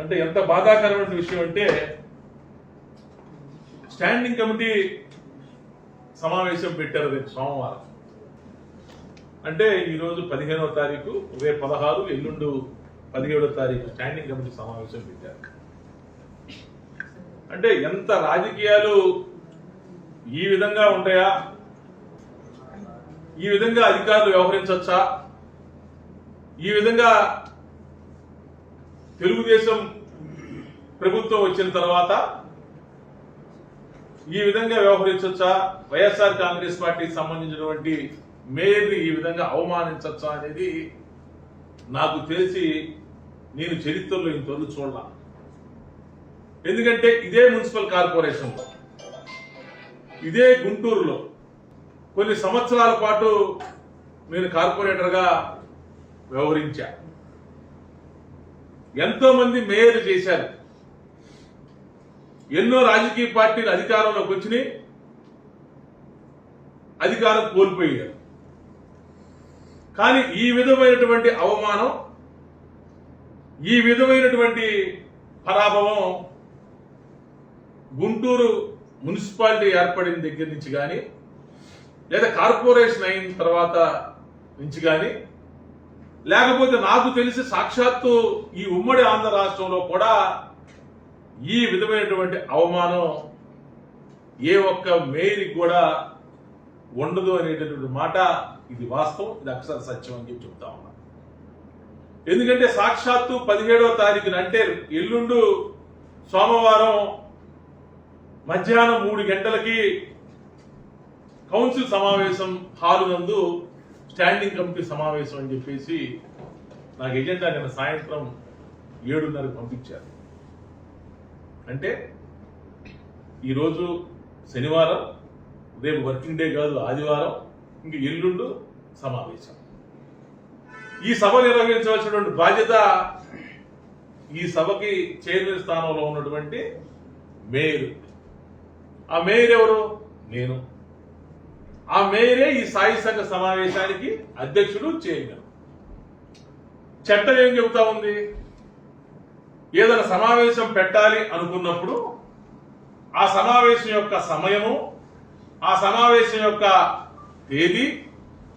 అంటే ఎంత బాధాకరమైన విషయం అంటే స్టాండింగ్ కమిటీ సమావేశం పెట్టారు రేపు సోమవారం. అంటే ఈరోజు 15వ తారీఖు, రేపు 16, ఎల్లుండు 17వ తారీఖు స్టాండింగ్ కమిటీ సమావేశం పెట్టారు. అంటే ఎంత రాజకీయాలు ఈ విధంగా ఉంటాయా? ఈ విధంగా అధికారులు వ్యవహరించవచ్చా? ఈ విధంగా తెలుగుదేశం ప్రభుత్వం వచ్చిన తర్వాత ఈ విధంగా వ్యవహరించవచ్చా? వైఎస్ఆర్ కాంగ్రెస్ పార్టీకి సంబంధించినటువంటి మేయర్ని ఈ విధంగా అవమానించవచ్చా అనేది నాకు తెలిసి నేను చరిత్రలో ఇంతవరకు చూడాల. ఎందుకంటే ఇదే మున్సిపల్ కార్పొరేషన్లో, ఇదే గుంటూరులో కొన్ని సంవత్సరాల పాటు నేను కార్పొరేటర్గా వ్యవహరించా. ఎంతో మంది మేయర్లు చేశారు. ఎన్నో రాజకీయ పార్టీలు అధికారంలోకి వచ్చినాయి, అధికారం కోల్పోయారు. కానీ ఈ విధమైనటువంటి అవమానం, ఈ విధమైనటువంటి పరాభవం గుంటూరు మున్సిపాలిటీ ఏర్పడిన దగ్గర నుంచి కానీ, లేదా కార్పొరేషన్ అయిన తర్వాత నుంచి కానీ, లేకపోతే నాకు తెలిసి సాక్షాత్తు ఈ ఉమ్మడి ఆంధ్ర రాష్ట్రంలో కూడా ఈ విధమైనటువంటి అవమానం ఏ ఒక్క మేయర్కి కూడా ఉండదు అనేటటువంటి మాట ఇది వాస్తవం, ఇది అక్షర సత్యం అని చెప్పి చెప్తా ఉన్నా. ఎందుకంటే సాక్షాత్తు 17వ తారీఖున, అంటే ఎల్లుండు సోమవారం మధ్యాహ్నం 3 గంటలకి కౌన్సిల్ సమావేశం హాలు నందు స్టాండింగ్ కమిటీ సమావేశం అని చెప్పేసి నాకు ఎజెండా నిన్న సాయంత్రం 7:30 పంపించారు. అంటే ఈరోజు శనివారం, రేపు వర్కింగ్ డే కాదు, ఆదివారం, ఇంక ఎల్లుండు సమావేశం. ఈ సభ నిర్వహించవలసినటువంటి బాధ్యత ఈ సభకి చైర్మన్ స్థానంలో ఉన్నటువంటి మేయర్. ఆ మేయర్ ఎవరు? నేను. ఆ మేయరే ఈ స్థాయి సంఘ సమావేశానికి అధ్యక్షుడు, చైర్మన్. చట్టం ఏం చెబుతా ఉంది? ఏదైనా సమావేశం పెట్టాలి అనుకున్నప్పుడు ఆ సమావేశం యొక్క సమయము, ఆ సమావేశం యొక్క తేదీ,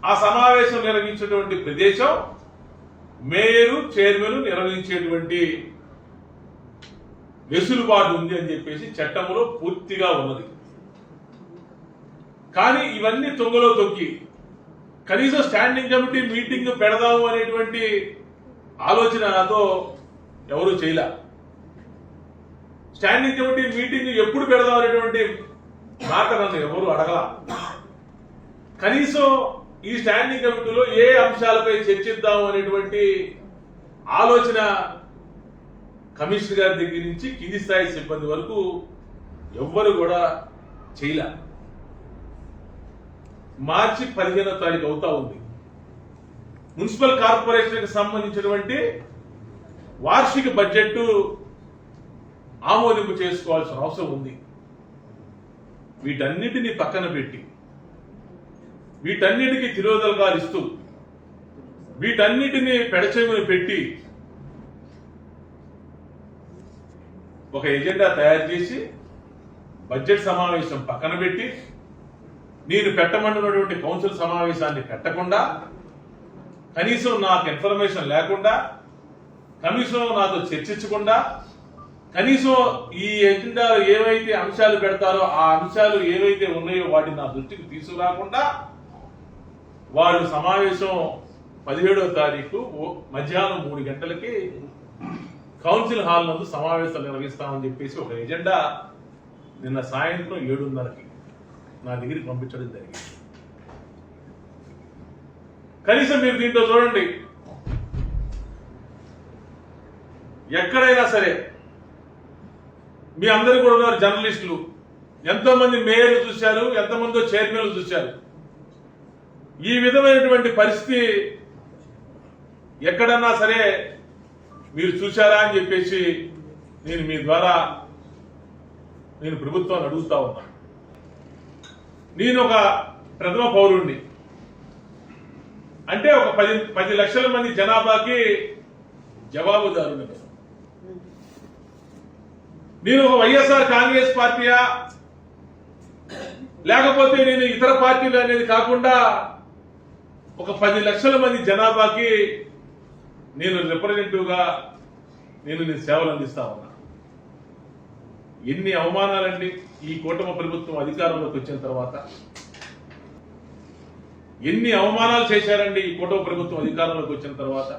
ఆ సమావేశం నిర్వహించేటువంటి ప్రదేశం మేయరు, చైర్మన్ నిర్వహించేటువంటి వెసులుబాటు ఉంది అని చెప్పేసి చట్టంలో పూర్తిగా ఉన్నది. కానీ ఇవన్నీ తొంగలో తొక్కి కనీసం స్టాండింగ్ కమిటీ మీటింగ్ పెడదాము అనేటువంటి ఆలోచనతో ఎవరు చేయలే. స్టాండింగ్ కమిటీ మీటింగ్ ఎప్పుడు పెడదాం అనేటువంటి మాట నన్ను ఎవరు అడగల. కనీసం ఈ స్టాండింగ్ కమిటీలో ఏ అంశాలపై చర్చిద్దాం అనేటువంటి ఆలోచన కమిషనర్ గారి దగ్గర నుంచి కింది స్థాయి సిబ్బంది వరకు ఎవ్వరు కూడా చేయలే. మార్చి 15వ తారీఖు అవుతా ఉంది. మున్సిపల్ కార్పొరేషన్కి సంబంధించినటువంటి వార్షిక బడ్జెట్ ఆమోదింపు చేసుకోవాల్సిన అవసరం ఉంది. వీటన్నిటిని పక్కన పెట్టి, వీటన్నిటికీ తిరోధలుగా ఇస్తూ, వీటన్నిటిని పెడచెవిని పెట్టి ఒక ఎజెండా తయారు చేసి బడ్జెట్ సమావేశం పక్కన పెట్టి, నేను పెట్టమన్నటువంటి కౌన్సిల్ సమావేశాన్ని పెట్టకుండా, కనీసం నాకు ఇన్ఫర్మేషన్ లేకుండా, కనీసం నాతో చర్చించకుండా, కనీసం ఈ ఎజెండాలో ఏవైతే అంశాలు పెడతారో ఆ అంశాలు ఏవైతే ఉన్నాయో వాటిని నా దృష్టికి తీసుకురాకుండా వాళ్ళు సమావేశం 17వ తారీఖు మధ్యాహ్నం 3 గంటలకి కౌన్సిల్ హాల్ నందు సమావేశాలు నిర్వహిస్తామని చెప్పేసి ఒక ఎజెండా నిన్న సాయంత్రం 7:30కి నా దగ్గరికి పంపించడం జరిగింది. కనీసం మీరు దీంట్లో చూడండి, ఎక్కడైనా సరే మీ అందరూ కూడా ఉన్నారు జర్నలిస్టులు, ఎంతో మంది మేయర్లు చూశారు, ఎంతమందో చైర్మన్లు చూశారు. ఈ విధమైనటువంటి పరిస్థితి ఎక్కడన్నా సరే మీరు చూశారా అని చెప్పేసి నేను మీ ద్వారా నేను ప్రభుత్వాన్ని అడుగుతా ఉన్నాను. నేను ఒక ప్రథమ పౌరుణ్ణి, అంటే ఒక 10 లక్షల మంది జనాభాకి జవాబుదారుని. నేను ఒక వైఎస్ఆర్ కాంగ్రెస్ పార్టీయా లేకపోతే నేను ఇతర పార్టీలు అనేది కాకుండా ఒక 10 లక్షల మంది జనాభాకి నేను రిప్రజెంటేటివ్ గా నేను సేవలు అందిస్తా ఉన్నా. ఎన్ని అవమానాలండి ఈ కూటమి ప్రభుత్వం అధికారంలోకి వచ్చిన తర్వాత. ఎన్ని అవమానాలు చేశారండి ఈ కూటమి ప్రభుత్వం అధికారంలోకి వచ్చిన తర్వాత.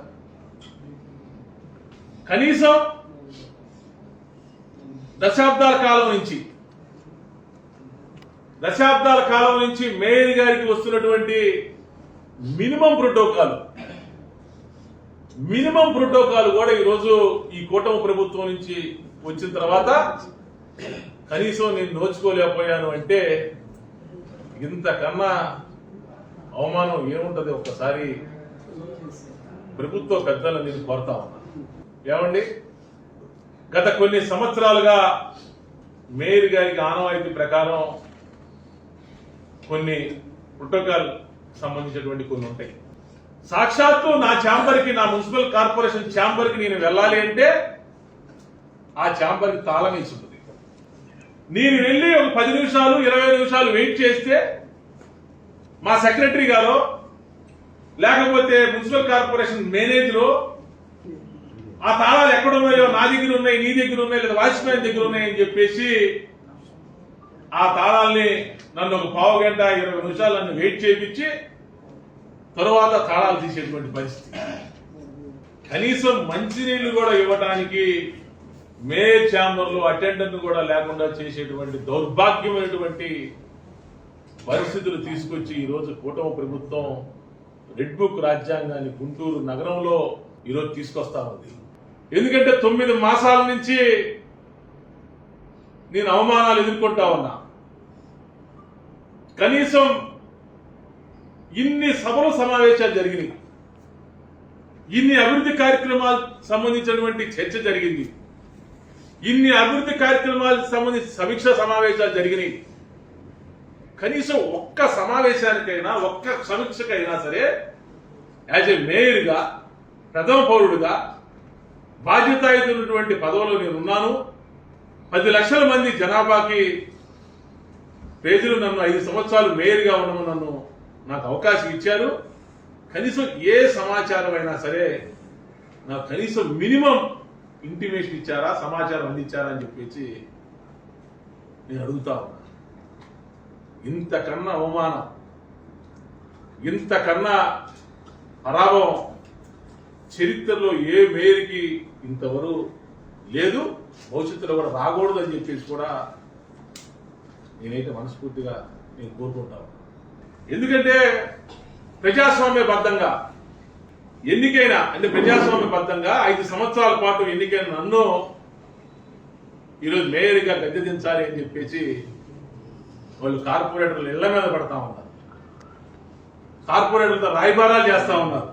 కనీసం దశాబ్దాల కాలం నుంచి మేయర్ గారికి వస్తున్నటువంటి మినిమం ప్రోటోకాల్ కూడా ఈరోజు ఈ కూటమి ప్రభుత్వం నుంచి వచ్చిన తర్వాత కనీసం నేను నోచుకోలేకపోయాను అంటే ఇంతకన్నా అవమానం ఏముంటది. ఒక్కసారి ప్రభుత్వ పెద్దలను నేను కోరుతా ఉన్నా, ఏమండి గత కొన్ని సంవత్సరాలుగా మేయర్ గారికి ఆనవాయితీ ప్రకారం కొన్ని ప్రోటోకాల్ సంబంధించినటువంటి కొన్ని ఉంటాయి. సాక్షాత్తు నా ఛాంబర్కి, నా మున్సిపల్ కార్పొరేషన్ ఛాంబర్కి నేను వెళ్ళాలి అంటే ఆ ఛాంబర్కి తాళం వేసి ఉంటుంది. నేను వెళ్ళి ఒక 10 నిమిషాలు 20 నిమిషాలు వెయిట్ చేస్తే మా సెక్రటరీ గారు లేకపోతే మున్సిపల్ కార్పొరేషన్ మేనేజరు ఆ తాళాలు ఎక్కడున్నాయో నా దగ్గర ఉన్నాయి, నీ దగ్గర ఉన్నాయి, లేదా వాచ్మ్యాన్ దగ్గర ఉన్నాయని చెప్పేసి ఆ తాళాల్ని నన్ను ఒక పావు గంట 20 నిమిషాలు నన్ను వెయిట్ చేయించి తరువాత తాళాలు తీసేటువంటి పరిస్థితి. కనీసం మంచినీళ్లు కూడా ఇవ్వడానికి మేయర్ ఛాంబర్ లో అటెండెంట్ కూడా లేకుండా చేసేటువంటి దౌర్భాగ్యమైనటువంటి పరిస్థితులు తీసుకొచ్చి ఈరోజు కూటమి ప్రభుత్వం రెడ్ బుక్ రాజ్యాంగాన్ని గుంటూరు నగరంలో ఈరోజు తీసుకొస్తా ఉంది. ఎందుకంటే 9 మాసాల నుంచి నేను అవమానాలు ఎదుర్కొంటా ఉన్నా. కనీసం ఇన్ని సభలు సమావేశాలు జరిగినాయి, ఇన్ని అభివృద్ధి కార్యక్రమాలు సంబంధించినటువంటి చర్చ జరిగింది, ఇన్ని అభివృద్ధి కార్యక్రమాలకు సంబంధించి సమీక్ష సమావేశాలు జరిగినాయి. కనీసం ఒక్క సమావేశానికైనా ఒక్క సమీక్షకైనా సరే యాజ్ ఏ మేయర్గా, ప్రథమ పౌరుడిగా బాధ్యతాయుతమైనటువంటి పదవిలో నేనున్నాను. 10 లక్షల మంది జనాభాకి ప్రజలు నన్ను 5 సంవత్సరాలు మేయర్గా ఉండమని నాకు అవకాశం ఇచ్చారు. కనీసం ఏ సమాచారం అయినా సరే నాకు కనీసం మినిమం ఇంటిమేషన్ ఇచ్చారా, సమాచారం అందించారా అని చెప్పేసి నేను అడుగుతా ఉన్నా. ఇంతకన్నా అవమానం, ఇంతకన్నా పరాభవం చరిత్రలో ఏ మేయర్కి ఇంతవరకు లేదు, భవిష్యత్తులో కూడా రాకూడదు అని చెప్పేసి కూడా నేనైతే మనస్ఫూర్తిగా నేను కోరుకుంటాను. ఎందుకంటే ప్రజాస్వామ్యబద్ధంగా ఎన్నికైన అంటే ప్రజాస్వామ్యబద్ధంగా 5 సంవత్సరాల పాటు ఎన్నికైన నన్ను ఈరోజు మేయర్గా గద్దె దించాలి అని చెప్పేసి వాళ్ళు కార్పొరేటర్లు ఇళ్ల మీద పడతా ఉన్నారు, కార్పొరేటర్లతో రాయబారాలు చేస్తా ఉన్నారు.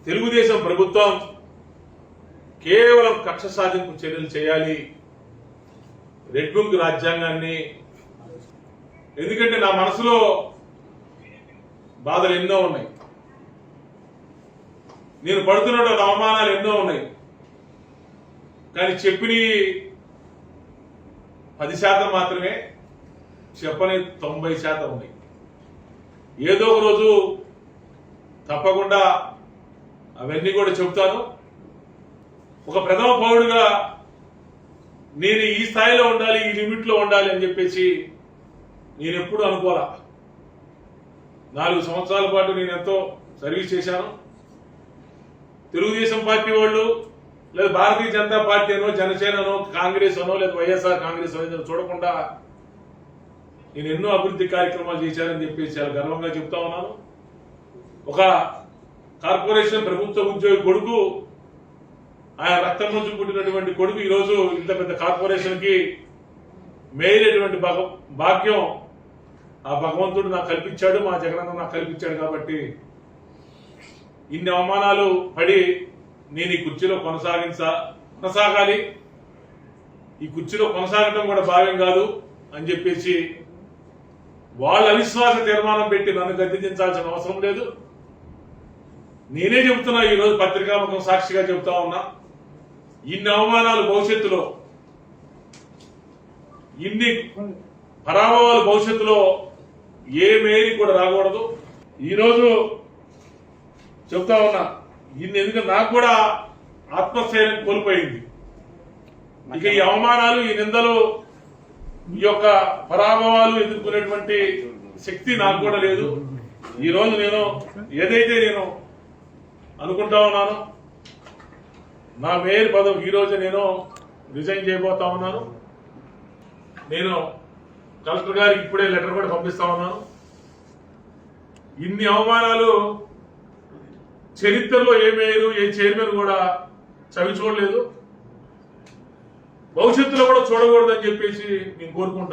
తెలుగుదేశం ప్రభుత్వం కేవలం కక్ష సాధింపు చర్యలు చేయాలి, రెడ్ బుక్ రాజ్యాంగాన్ని. ఎందుకంటే నా మనసులో బాధలు ఎన్నో ఉన్నాయి, నేను పడుతున్న అవమానాలు ఎన్నో ఉన్నాయి. కానీ చెప్పిన 10% మాత్రమే, చెప్పని 90% ఉన్నాయి. ఏదో ఒక రోజు తప్పకుండా అవన్నీ కూడా చెబుతాను. ఒక ప్రథమ పౌరుడిగా నేను ఈ స్థాయిలో ఉండాలి, ఈ లిమిట్ లో ఉండాలి అని చెప్పేసి నేను ఎప్పుడు అనుకోలా. 4 సంవత్సరాల పాటు నేను ఎంతో సర్వీస్ చేశాను. తెలుగుదేశం పార్టీ వాళ్ళు లేదా భారతీయ జనతా పార్టీ అనో, జనసేననో, కాంగ్రెస్ అనో లేదా వైఎస్ఆర్ కాంగ్రెస్ అనేది చూడకుండా నేను ఎన్నో అభివృద్ధి కార్యక్రమాలు చేశానని చెప్పేసి చాలా గర్వంగా చెప్తా ఉన్నాను. ఒక కార్పొరేషన్ ప్రభుత్వ ఉద్యోగి కొడుకు, ఆయన రక్తం నుంచి పుట్టినటువంటి కొడుకు ఈరోజు ఇంత పెద్ద కార్పొరేషన్ కి మేయర్ అటువంటి భాగ్యం ఆ భగవంతుడు నాకు కల్పించాడు, మా జగనన్న నాకు కల్పించాడు. కాబట్టి ఇన్ని అవమానాలు పడి నేను ఈ కుర్చీలో కొనసాగాలి, ఈ కుర్చీలో కొనసాగటం కూడా భావ్యం కాదు అని చెప్పేసి వాళ్ళ అవిశ్వాస తీర్మానం పెట్టి నన్ను గద్దెదించాల్సిన అవసరం లేదు. నేనే చెబుతున్నా, ఈరోజు పత్రికాముఖం సాక్షిగా చెబుతా ఉన్నా, ఇన్ని అవమానాలు భవిష్యత్తులో ఇన్ని పరాభవాలు భవిష్యత్తులో ఏ మేరీ కూడా రాకూడదు. ఈరోజు చెప్తా ఉన్నా ఇన్ని, ఎందుకంటే నాకు కూడా ఆత్మస్థైర్యం కోల్పోయింది. ఇక ఈ అవమానాలు, ఈ నిందలు, ఈ యొక్క పరాభవాలు ఎదుర్కొనేటువంటి శక్తి నాకు కూడా లేదు. ఈ రోజు నేను ఏదైతే నేను అనుకుంటా ఉన్నానో నా మేయర్ పదవి ఈ రోజు నేను రిజైన్ చేయబోతా ఉన్నాను. నేను కలెక్టర్ గారికి ఇప్పుడే లెటర్ కూడా పంపిస్తా ఉన్నాను. ఇన్ని అవమానాలు చరిత్రలో ఏ మేయరు, ఏ చైర్మన్ కూడా చవి చూడలేదు, భవిష్యత్తులో కూడా చూడకూడదని చెప్పేసి నేను కోరుకుంటాను.